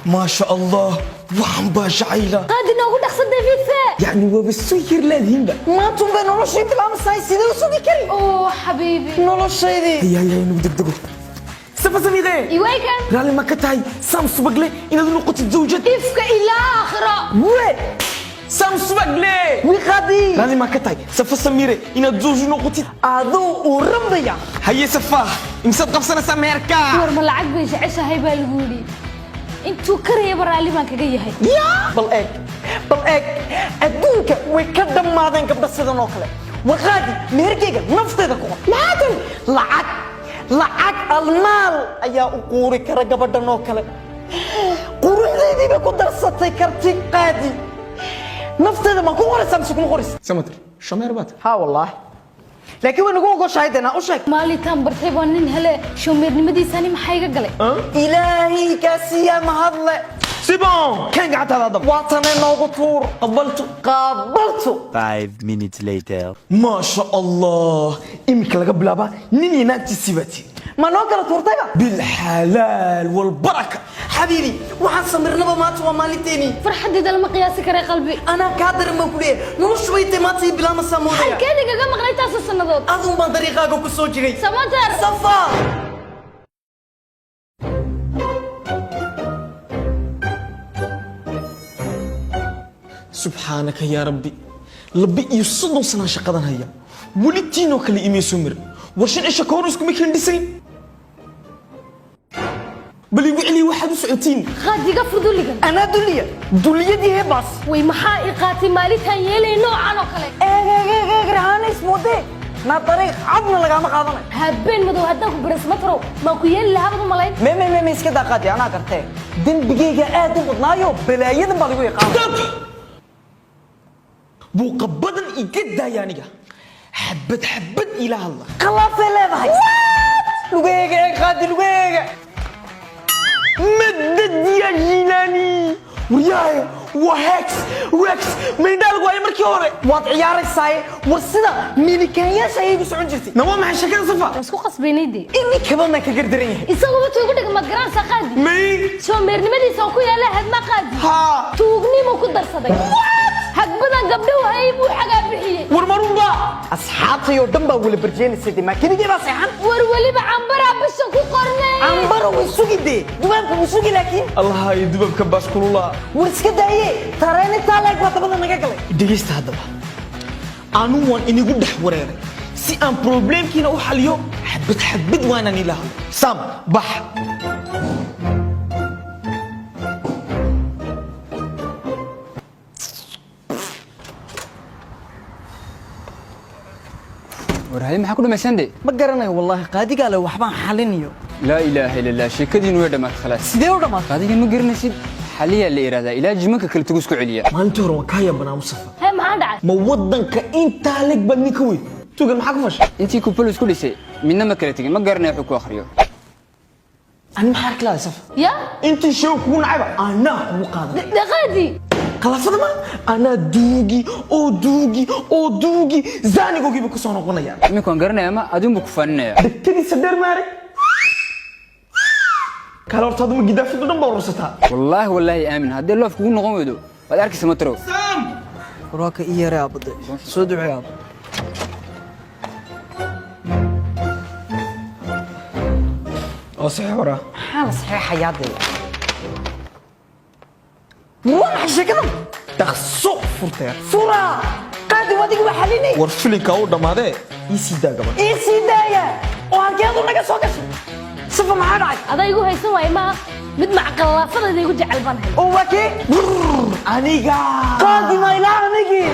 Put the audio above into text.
ما شاء الله وحن باشعيلة قادي نوغو دخصد فيفا يعني هو بالسوير لازم بقى ما انتم بين نلشي بلا مساي سيدي وسودي كري اوه حبيبي نلشي دي هيا نبدأ دقو سفا سميري ايويكا رالي ما كتاي سام سبقلي إن ذو نقطة زوجتي افك الى اخره وي سام سبقلي وي غادي رالي ما كتاي سفا سميري إن زوج نقطة ادو ورمبيا هيا سفا إمساد قبصنا سميركا ورما لعق بيش عيشة هاي بالغولي انتو كريه برالي ما كغا yahay يا بل ايك ادونك وي كدمادين قبل سيدان oo kale وغادي مهركيغا نفتيدا كو لكن lacag almaal ayaa u quuri kara gabadhan oo kale quruxdeediiba ku darsatay karti qaadi nafteeda ma ku qoraysaa mise kuma qoraysaa سمتر شمير بات ها والله laakiin way nagu ogoshahaydeen u sheeg maalitaan bartay baa nin hele shoomeernimadiisani maxay iga galay ilaahay kaasiya mahadle سي بون كان قعدت هذا ضب waatane noogu tuur qaabaltu 5 minutes later. ما شاء الله إمك لقى بلابا نيني ناتي سيبتي ma noo kala tuurtayba بالحلال والبركة xabiibi waxaan samirnaba maanta waa maalinteeni farxadeeda lama qiyaasi karay qalbi anaa kaa daran baan ku leeyahay noloshu way maanta iyo bilaama samoodaya halkeeda kaga maqnay taas sanadood adun baan dariiqaaga ku soo jiray samatar safa سبحانك يا ربي لبي يصدق سنة شقدان هيا ولتينو كلي إمي سمر وشن إيش كورسكم يكين دسين بل يقولي واحد وسعتين غادي قفردوا لي anaa duliyadii hebaas way maxaa iqaati maalitaan yeelay noocan oo kale eeg raana ismoodee na dariiq cadna lagama qaadanayo habeen madow haddaan ku barismatro ma ku yeeli lahaa bad malayn me iska daaqaadi anaa gartee dembigayga aad u badnaayo balaayadan baad igu yaqaan دب بوق بدن يقدا يانيga حبد إلى الله khalaafay leedahay lugayga eeg qaadi lugayga مدد يا جيلاني وياي وهكس وكس من دالك واي مركي هوري waad ciyaaraysaa war sida milikaanyaasha ayay igu socon jirtay نوا ما شكل صفا isku qasbeenaydi iminkaba ma ka gardaran yahay isagu tuugu dhigma garansa qaadi مي shoomeernimadiisa ku yaala hadma qaadi ها tuugnimo ku darsaday hagbadan gabdhuhu ay buu xagaa bixiyay ورمرونبا asxaabtayoo dhan baa wala barjeenaysay dee maa keligii baa seexan war waliba cambara bisha ku qornay cambaro way sugi dee dubaanka wuu sugi laakiin الله يدبك كباس كل الله war iska daaye tareen intaa leeg baa dabada naga galay دقيست هذا أنا وان إني قد حوريري سي أن بروبليم كينا وحليو حبد وانا نيلا سام بح warhaye maxaa ku dhamaysan de ma garanayo wallaahi qaadigaa le waxbaan xalinayo laa ilaaha illa allah sheekadiinu way dhammaad khalaas sidee u dhammaatay qaadigan ma garanaysid xaliyaa la yidhahdaa ilaa jimanka kale tagu isku celiya ما أنت هو كايا بنا مصطفى hee maxaa dhacay ما ودنك أنت عليك بدني كوي توقع معاك فش intii kupol isku dhisay midna ma kala tegin ma garanayo wuxuu ku akhriyo أنا ما حرك لا صف ya أنت شو كون عيبة أنا هو قادر dhaqaadi خلاص ما أنا دوغي زاني قوي بكسون قنايا iminkaan garanaya ama adunbu ku faaninaya دكتي سدر مارك كالور تادم جدا في دون بورستها wallaahi aamin haddii loof kugu noqon weydo waad arkaysa ma tarow waraaka ii yaree aabade soo ducee aab صحيح ورا maxaa la saxeexayaa dee waa maxay sheekadan تخصو فرتير fura qaadi wadiga waa xalinay ورفلك أو دمادة يسيدا قبل ii sii daaya oo halkeedu naga soo gashay sifa maxaa dhacay adaa igu haysan waaye maaha mid macaqalaafadayda igu jecel baan hay oo waa kee أنيقا qaadi ma ilaa anigii